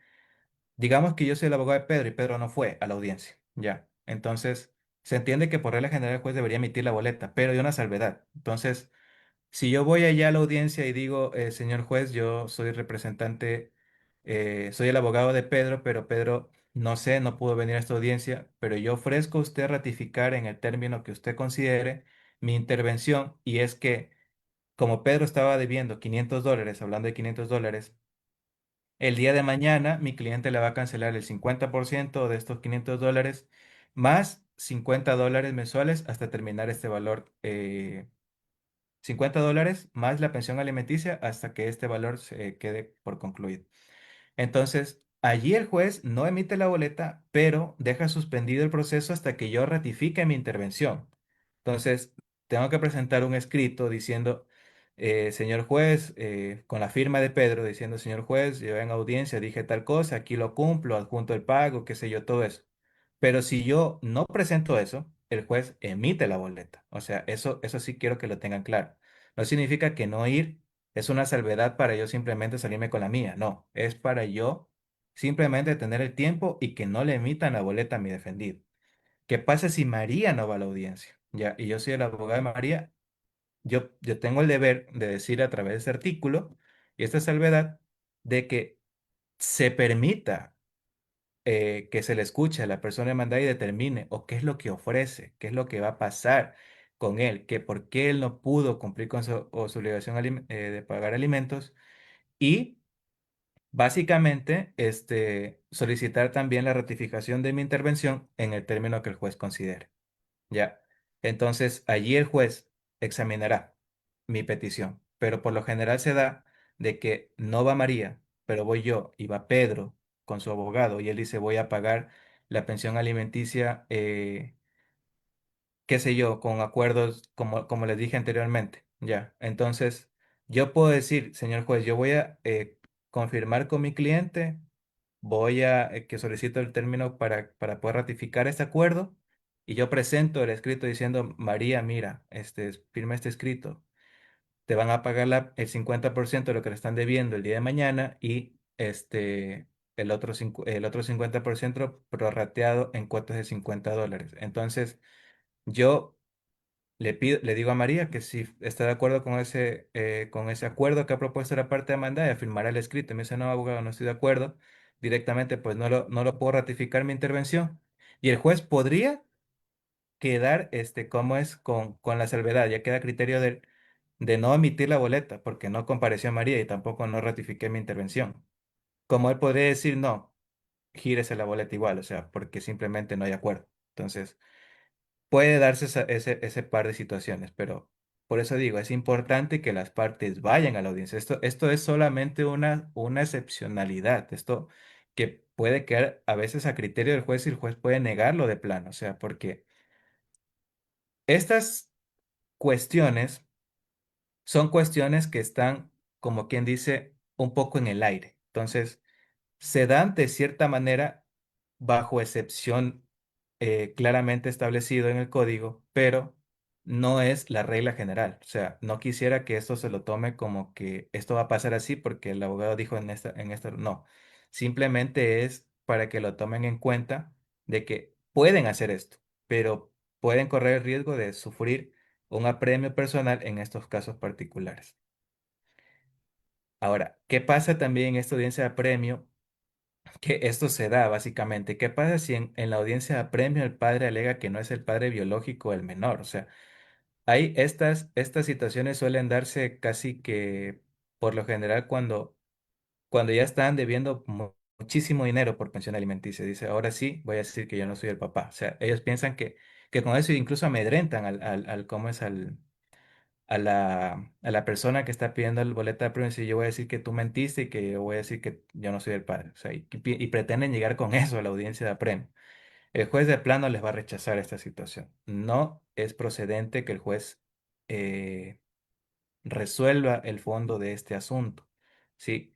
Digamos que yo soy el abogado de Pedro y Pedro no fue a la audiencia, ya. Entonces, se entiende que por regla general el juez debería emitir la boleta, pero hay una salvedad. Entonces, si yo voy allá a la audiencia y digo, señor juez, yo soy representante, soy el abogado de Pedro, pero Pedro, no sé, no pudo venir a esta audiencia, pero yo ofrezco a usted ratificar en el término que usted considere mi intervención y es que como Pedro estaba debiendo $500, hablando de $500, el día de mañana mi cliente le va a cancelar el 50% de estos $500 más $50 mensuales hasta terminar este valor. $50 más la pensión alimenticia hasta que este valor se quede por concluido. Entonces, allí el juez no emite la boleta, pero deja suspendido el proceso hasta que yo ratifique mi intervención. Entonces, tengo que presentar un escrito diciendo, señor juez, con la firma de Pedro, diciendo, señor juez, yo en audiencia dije tal cosa, aquí lo cumplo, adjunto el pago, qué sé yo, todo eso. Pero si yo no presento eso, el juez emite la boleta. O sea, eso sí quiero que lo tengan claro. No significa que no ir es una salvedad para yo simplemente salirme con la mía. No, es para yo simplemente tener el tiempo y que no le emitan la boleta a mi defendido. ¿Qué pasa si María no va a la audiencia? Ya, y yo soy el abogado de María, yo tengo el deber de decir a través de ese artículo y esta salvedad de que se permita que se le escuche a la persona demandada y determine o qué es lo que ofrece, qué es lo que va a pasar con él, que por qué él no pudo cumplir con su obligación de pagar alimentos y básicamente solicitar también la ratificación de mi intervención en el término que el juez considere. Ya. Entonces, allí el juez examinará mi petición, pero por lo general se da de que no va María, pero voy yo y va Pedro con su abogado y él dice voy a pagar la pensión alimenticia, qué sé yo, con acuerdos como les dije anteriormente. Ya. Entonces, yo puedo decir, señor juez, yo voy a confirmar con mi cliente, voy a que solicito el término para poder ratificar este acuerdo y yo presento el escrito diciendo, María, mira, firma este escrito, te van a pagar el 50% de lo que le están debiendo el día de mañana y el otro 50% prorrateado en cuotas de $50. Entonces, yo le digo a María que si está de acuerdo con ese acuerdo que ha propuesto la parte demandada, y firmará el escrito. Y me dice, no, abogado, no estoy de acuerdo. Directamente, pues no lo puedo ratificar mi intervención. Y el juez podría quedar, como es, con la salvedad, ya queda a criterio de no emitir la boleta, porque no compareció María y tampoco no ratifiqué mi intervención. Como él podría decir, no, gírese la boleta igual, o sea, porque simplemente no hay acuerdo. Entonces, puede darse ese par de situaciones, pero por eso digo, es importante que las partes vayan a la audiencia. Esto es solamente una excepcionalidad, esto que puede quedar a veces a criterio del juez y el juez puede negarlo de plano, o sea, porque estas cuestiones son cuestiones que están, como quien dice, un poco en el aire. Entonces, se dan de cierta manera bajo excepción claramente establecido en el código, pero no es la regla general. O sea, no quisiera que esto se lo tome como que esto va a pasar así porque el abogado dijo no. Simplemente es para que lo tomen en cuenta de que pueden hacer esto, pero pueden correr el riesgo de sufrir un apremio personal en estos casos particulares. Ahora, ¿qué pasa también en esta audiencia de apremio? Que esto se da básicamente. ¿Qué pasa si en la audiencia de apremio el padre alega que no es el padre biológico del menor? O sea, hay estas situaciones suelen darse casi que por lo general cuando ya están debiendo muchísimo dinero por pensión alimenticia. Dice, ahora sí, voy a decir que yo no soy el papá. O sea, ellos piensan que con eso incluso amedrentan ¿cómo es? A la persona que está pidiendo el boleto de premio, si yo voy a decir que tú mentiste y que yo voy a decir que yo no soy el padre. O sea, y pretenden llegar con eso a la audiencia de apremio. El juez de plano les va a rechazar esta situación. No es procedente que el juez eh, resuelva el fondo de este asunto. ¿Sí?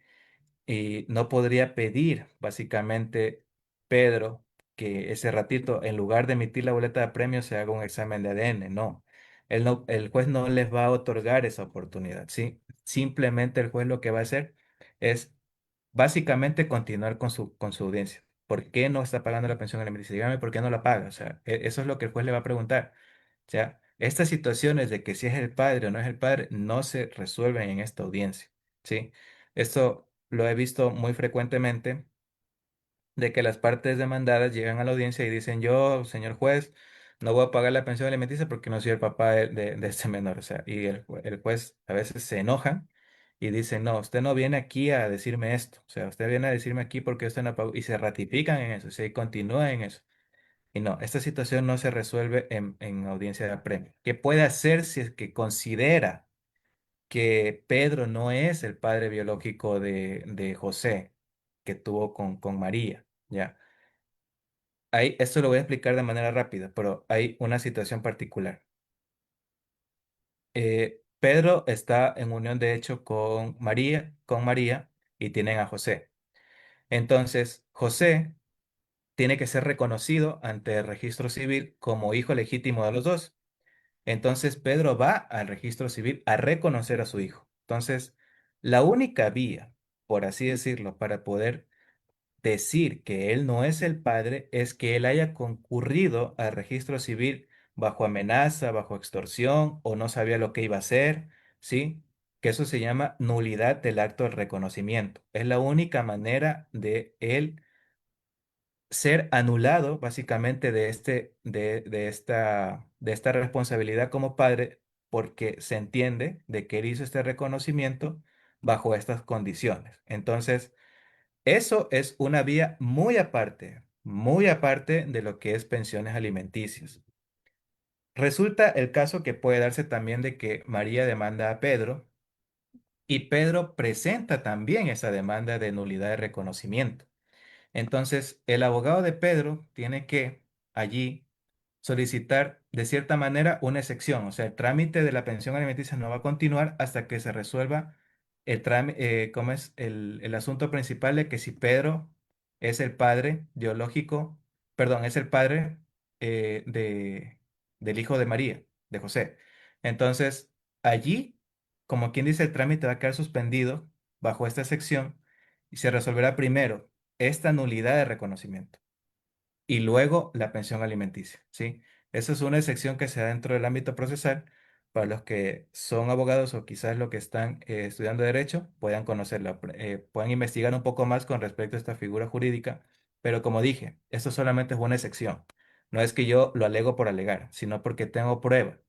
Y no podría pedir, básicamente, Pedro, que ese ratito, en lugar de emitir la boleta de premio, se haga un examen de ADN. No. El juez no les va a otorgar esa oportunidad, ¿sí? Simplemente el juez lo que va a hacer es básicamente continuar con su audiencia. ¿Por qué no está pagando la pensión alimenticia? Dígame por qué no la paga. O sea, eso es lo que el juez le va a preguntar. O sea, estas situaciones de que si es el padre o no es el padre no se resuelven en esta audiencia, ¿sí? Esto lo he visto muy frecuentemente de que las partes demandadas llegan a la audiencia y dicen, yo, señor juez, no voy a pagar la pensión alimenticia porque no soy el papá de este menor. O sea, y el juez a veces se enoja y dice, no, usted no viene aquí a decirme esto. O sea, usted viene a decirme aquí porque usted no pagó. Y se ratifican en eso, o sea, y continúan en eso. Y no, esta situación no se resuelve en audiencia de apremio. ¿Qué puede hacer si es que considera que Pedro no es el padre biológico de José que tuvo con María? Ya. Esto lo voy a explicar de manera rápida, pero hay una situación particular. Pedro está en unión de hecho con María y tienen a José. Entonces, José tiene que ser reconocido ante el registro civil como hijo legítimo de los dos. Entonces Pedro va al registro civil a reconocer a su hijo. Entonces, la única vía, por así decirlo, para poder decir que él no es el padre es que él haya concurrido al registro civil bajo amenaza, bajo extorsión o no sabía lo que iba a hacer, ¿sí? Que eso se llama nulidad del acto de reconocimiento. Es la única manera de él ser anulado básicamente de esta responsabilidad como padre porque se entiende de que él hizo este reconocimiento bajo estas condiciones. Entonces, eso es una vía muy aparte de lo que es pensiones alimenticias. Resulta el caso que puede darse también de que María demanda a Pedro y Pedro presenta también esa demanda de nulidad de reconocimiento. Entonces, el abogado de Pedro tiene que allí solicitar de cierta manera una excepción, o sea, el trámite de la pensión alimenticia no va a continuar hasta que se resuelva cómo es el asunto principal de que si Pedro es el padre biológico, perdón, es el padre del hijo de María, de José. Entonces, allí, como quien dice, el trámite va a quedar suspendido bajo esta sección y se resolverá primero. esta nulidad de reconocimiento y luego la pensión alimenticia, ¿sí? Esa es una excepción que se da dentro del ámbito procesal. Para los que son abogados o quizás los que están estudiando derecho, puedan conocerla, puedan investigar un poco más con respecto a esta figura jurídica. Pero como dije, esto solamente es una excepción. No es que yo lo alego por alegar, sino porque tengo prueba.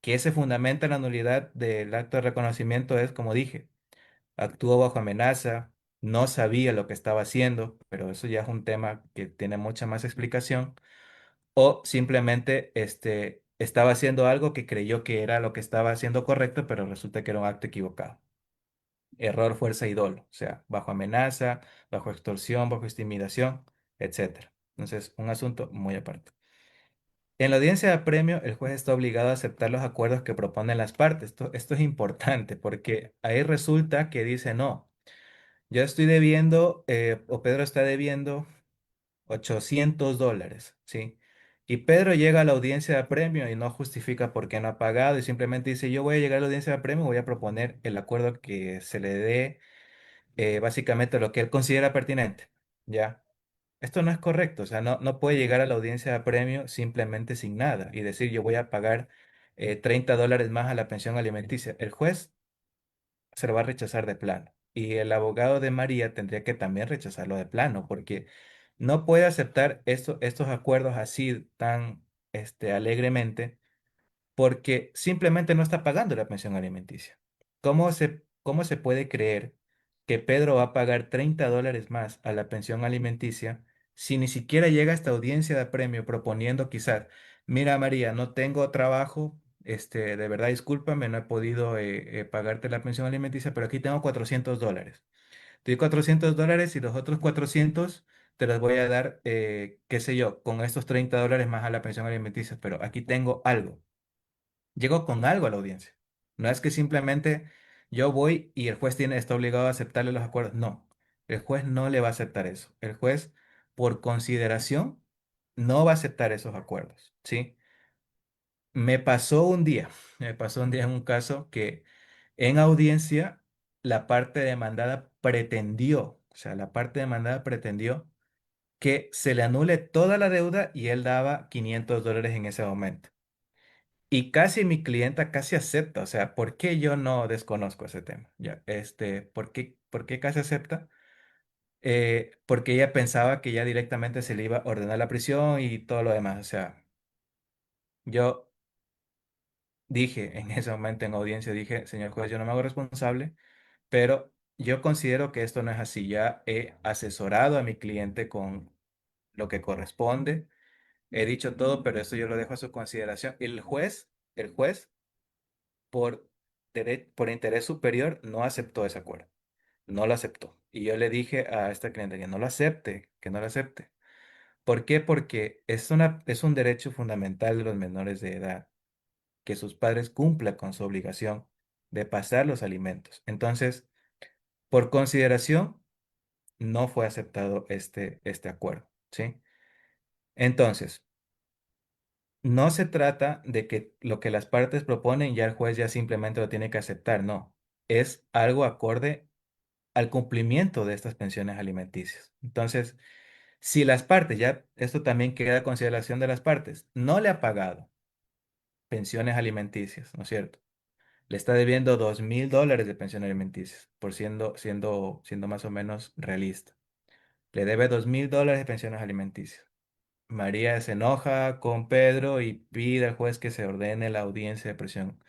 Que se fundamenta la nulidad del acto de reconocimiento es, como dije, actuó bajo amenaza, no sabía lo que estaba haciendo, pero eso ya es un tema que tiene mucha más explicación, o simplemente estaba haciendo algo que creyó que era lo que estaba haciendo correcto, pero resulta que era un acto equivocado. Error, fuerza y dolo, o sea, bajo amenaza, bajo extorsión, bajo intimidación, etcétera. Entonces, un asunto muy aparte. En la audiencia de apremio, el juez está obligado a aceptar los acuerdos que proponen las partes. Esto es importante porque ahí resulta que dice, no, yo estoy debiendo, o Pedro está debiendo $800, ¿sí? Y Pedro llega a la audiencia de apremio y no justifica por qué no ha pagado y simplemente dice, yo voy a llegar a la audiencia de apremio y voy a proponer el acuerdo que se le dé básicamente lo que él considera pertinente, ¿ya? Esto no es correcto, o sea, no puede llegar a la audiencia de apremio simplemente sin nada y decir yo voy a pagar $30 más a la pensión alimenticia. El juez se lo va a rechazar de plano y el abogado de María tendría que también rechazarlo de plano porque no puede aceptar estos acuerdos así tan alegremente porque simplemente no está pagando la pensión alimenticia. ¿Cómo se puede creer que Pedro va a pagar $30 más a la pensión alimenticia si ni siquiera llega a esta audiencia de apremio proponiendo quizás, mira María, no tengo trabajo, de verdad discúlpame, no he podido pagarte la pensión alimenticia, pero aquí tengo $400. Te doy $400 y los otros 400 te los voy a dar, qué sé yo, con estos $30 más a la pensión alimenticia, pero aquí tengo algo. Llego con algo a la audiencia. No es que simplemente yo voy y el juez está obligado a aceptarle los acuerdos. No, el juez no le va a aceptar eso. El juez, por consideración, no va a aceptar esos acuerdos, ¿sí? Me pasó un día, me pasó un día en un caso que en audiencia la parte demandada pretendió, o sea, la parte demandada pretendió que se le anule toda la deuda y él daba $500 en ese momento. Y casi mi clienta casi acepta, o sea, ¿por qué yo no desconozco ese tema? Ya, ¿por qué casi acepta? Porque ella pensaba que ya directamente se le iba a ordenar la prisión y todo lo demás. O sea, yo dije en ese momento en audiencia, dije, señor juez, yo no me hago responsable, pero yo considero que esto no es así. Ya he asesorado a mi cliente con lo que corresponde, he dicho todo, pero esto yo lo dejo a su consideración. El juez por interés superior, no aceptó ese acuerdo. No lo aceptó. Y yo le dije a esta cliente que no lo acepte, que no lo acepte. ¿Por qué? Porque es un derecho fundamental de los menores de edad que sus padres cumplan con su obligación de pasar los alimentos. Entonces, por consideración, no fue aceptado este acuerdo, ¿sí? Entonces, no se trata de que lo que las partes proponen ya el juez ya simplemente lo tiene que aceptar, no. Es algo acorde al cumplimiento de estas pensiones alimenticias. Entonces, si las partes, ya esto también queda a consideración de las partes, no le ha pagado pensiones alimenticias, ¿no es cierto? Le está debiendo $2.000 de pensiones alimenticias, por siendo más o menos realista. Le debe $2.000 de pensiones alimenticias. María se enoja con Pedro y pide al juez que se ordene la audiencia de presión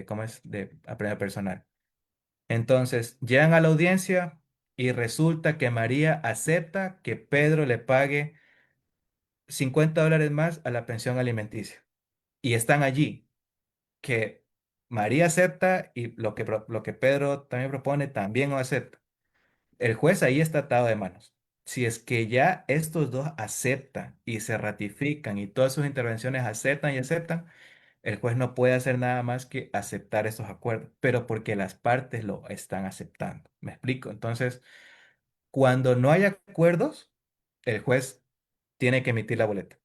¿cómo es? De apremio personal. Entonces, llegan a la audiencia y resulta que María acepta que Pedro le pague $50 más a la pensión alimenticia. Y están allí, que María acepta y lo que Pedro también propone también lo acepta. El juez ahí está atado de manos. Si es que ya estos dos aceptan y se ratifican y todas sus intervenciones aceptan y aceptan, el juez no puede hacer nada más que aceptar estos acuerdos, pero porque las partes lo están aceptando. ¿Me explico? Entonces, cuando no hay acuerdos, el juez tiene que emitir la boleta.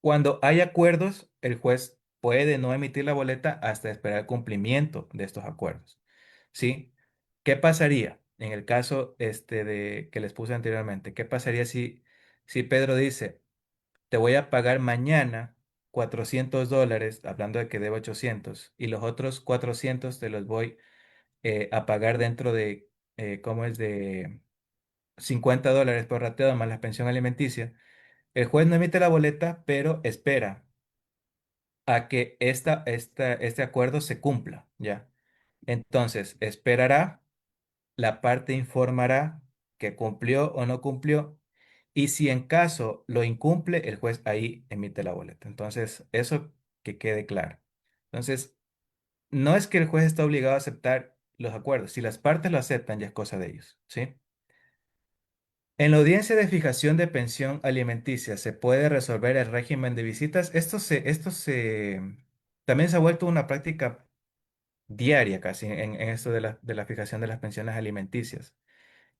Cuando hay acuerdos, el juez puede no emitir la boleta hasta esperar el cumplimiento de estos acuerdos. ¿Sí? ¿Qué pasaría? en el caso de que les puse anteriormente, ¿qué pasaría si Pedro dice, te voy a pagar mañana $400, hablando de que debo 800, y los otros 400 te los voy a pagar dentro de, ¿cómo es? De $50 por rateado más la pensión alimenticia? El juez no emite la boleta, pero espera a que este acuerdo se cumpla, ¿ya? Entonces, esperará, la parte informará que cumplió o no cumplió, y si en caso lo incumple, el juez ahí emite la boleta. Entonces, eso que quede claro. Entonces, no es que el juez está obligado a aceptar los acuerdos. Si las partes lo aceptan, ya es cosa de ellos, ¿sí? En la audiencia de fijación de pensión alimenticia se puede resolver el régimen de visitas. También se ha vuelto una práctica diaria casi en esto de la fijación de las pensiones alimenticias.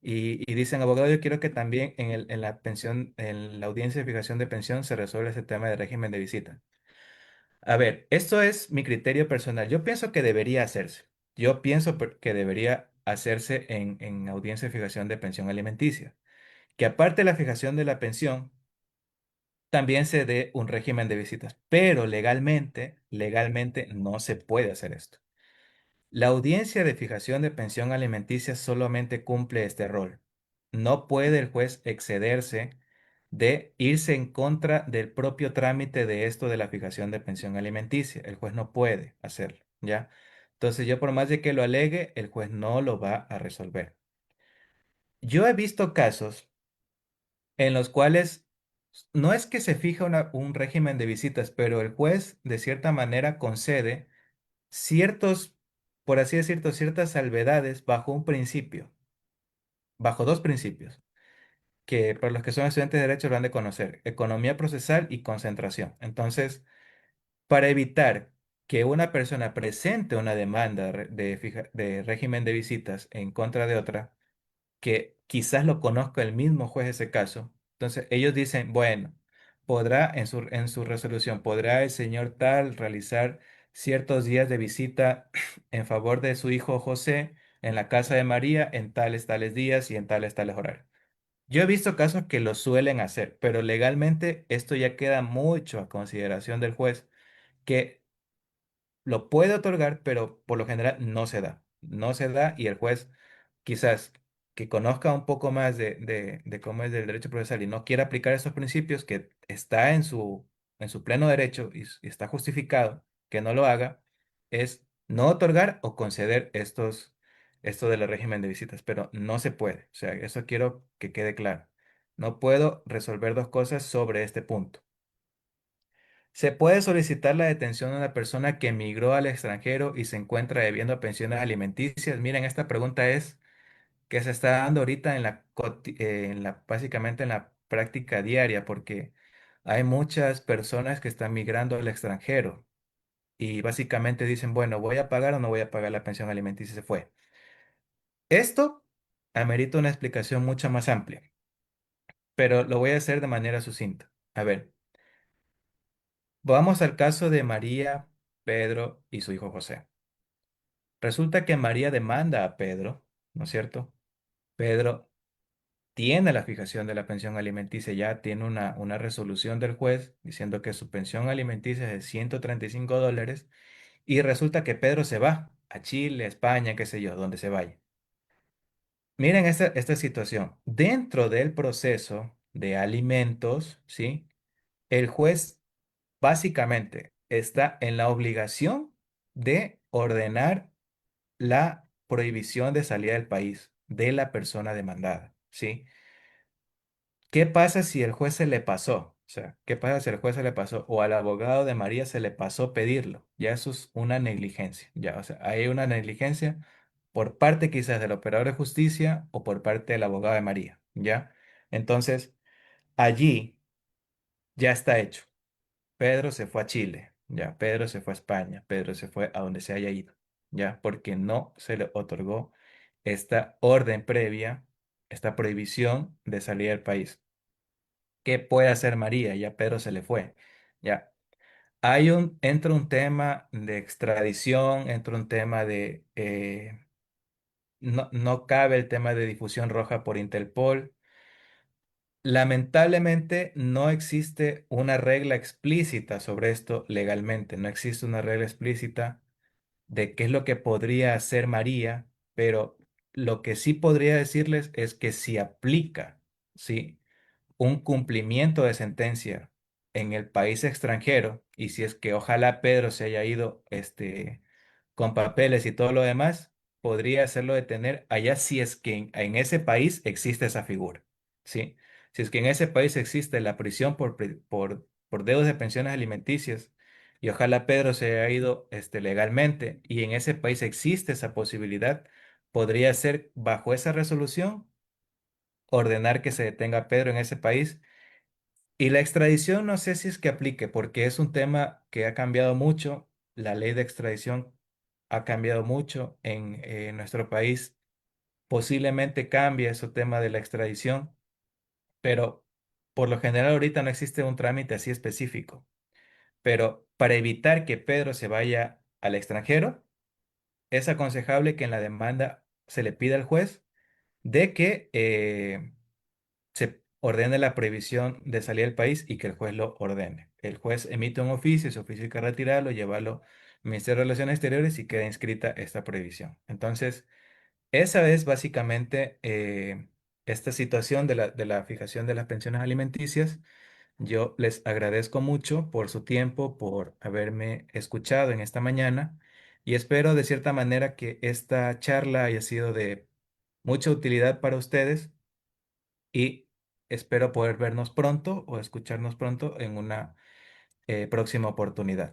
Y dicen, abogado, yo quiero que también en la pensión, en la audiencia de fijación de pensión se resuelva ese tema de régimen de visita. A ver, esto es mi criterio personal. Yo pienso que debería hacerse. Yo pienso que debería hacerse en audiencia de fijación de pensión alimenticia. Que aparte de la fijación de la pensión, también se dé un régimen de visitas. Pero legalmente no se puede hacer esto. La audiencia de fijación de pensión alimenticia solamente cumple este rol. No puede el juez excederse de irse en contra del propio trámite de esto de la fijación de pensión alimenticia. El juez no puede hacerlo, ¿ya? Entonces yo por más de que lo alegue, el juez no lo va a resolver. Yo he visto casos en los cuales no es que se fija un régimen de visitas, pero el juez de cierta manera concede ciertos, por así decirlo, ciertas salvedades bajo un principio, bajo dos principios, que para los que son estudiantes de derecho lo han de conocer: economía procesal y concentración. Entonces, para evitar que una persona presente una demanda de régimen de visitas en contra de otra, que quizás lo conozca el mismo juez ese caso. Entonces ellos dicen, bueno, podrá en su resolución, podrá el señor tal realizar ciertos días de visita en favor de su hijo José en la casa de María en tales días y en tales horarios. Yo he visto casos que lo suelen hacer, pero legalmente esto ya queda mucho a consideración del juez, que lo puede otorgar, pero por lo general no se da. No se da, y el juez quizás que conozca un poco más de cómo es del derecho procesal y no quiera aplicar esos principios, que está en su pleno derecho y está justificado que no lo haga, es no otorgar o conceder esto del régimen de visitas, pero no se puede. O sea, eso quiero que quede claro. No puedo resolver dos cosas sobre este punto. Se puede solicitar la detención de una persona que emigró al extranjero y se encuentra debiendo pensiones alimenticias. Miren, esta pregunta es que se está dando ahorita básicamente en la práctica diaria, porque hay muchas personas que están migrando al extranjero y básicamente dicen, bueno, ¿voy a pagar o no voy a pagar la pensión alimenticia? Y se fue. Esto amerita una explicación mucho más amplia, pero lo voy a hacer de manera sucinta. A ver, vamos al caso de María, Pedro y su hijo José. Resulta que María demanda a Pedro, ¿no es cierto? Pedro tiene la fijación de la pensión alimenticia, ya tiene una resolución del juez diciendo que su pensión alimenticia es de $135, y resulta que Pedro se va a Chile, a España, qué sé yo, donde se vaya. Miren esta situación. Dentro del proceso de alimentos, ¿sí? El juez básicamente está en la obligación de ordenar la prohibición de salida del país de la persona demandada, ¿sí? ¿Qué pasa si el juez se le pasó? O sea, ¿qué pasa si el juez se le pasó o al abogado de María se le pasó pedirlo? Ya eso es una negligencia. Ya, o sea, hay una negligencia por parte quizás del operador de justicia o por parte del abogado de María, ¿ya? Entonces, allí ya está hecho. Pedro se fue a Chile, ya. Pedro se fue a España, Pedro se fue a donde se haya ido, ya, porque no se le otorgó esta orden previa, esta prohibición de salir del país. ¿Qué puede hacer María? Ya Pedro se le fue. Ya. Entra un tema de extradición, entra un tema no cabe el tema de difusión roja por Interpol. Lamentablemente no existe una regla explícita sobre esto legalmente, no existe una regla explícita de qué es lo que podría hacer María, pero lo que sí podría decirles es que si aplica, ¿sí?, un cumplimiento de sentencia en el país extranjero, y si es que ojalá Pedro se haya ido con papeles y todo lo demás, podría hacerlo detener allá si es que en ese país existe esa figura, ¿sí? Si es que en ese país existe la prisión por deudas de pensiones alimenticias, y ojalá Pedro se haya ido legalmente, y en ese país existe esa posibilidad, podría ser bajo esa resolución ordenar que se detenga a Pedro en ese país. Y la extradición no sé si es que aplique, porque es un tema que ha cambiado mucho. La ley de extradición ha cambiado mucho en nuestro país. Posiblemente cambie ese tema de la extradición, pero por lo general ahorita no existe un trámite así específico. Pero para evitar que Pedro se vaya al extranjero, es aconsejable que en la demanda se le pida al juez de que se ordene la prohibición de salir del país y que el juez lo ordene. El juez emite un oficio, ese oficio hay que retirarlo, llevarlo al Ministerio de Relaciones Exteriores y queda inscrita esta prohibición. Entonces, esa es básicamente esta situación de la fijación de las pensiones alimenticias. Yo les agradezco mucho por su tiempo, por haberme escuchado en esta mañana y espero de cierta manera que esta charla haya sido de mucha utilidad para ustedes y espero poder vernos pronto o escucharnos pronto en una próxima oportunidad.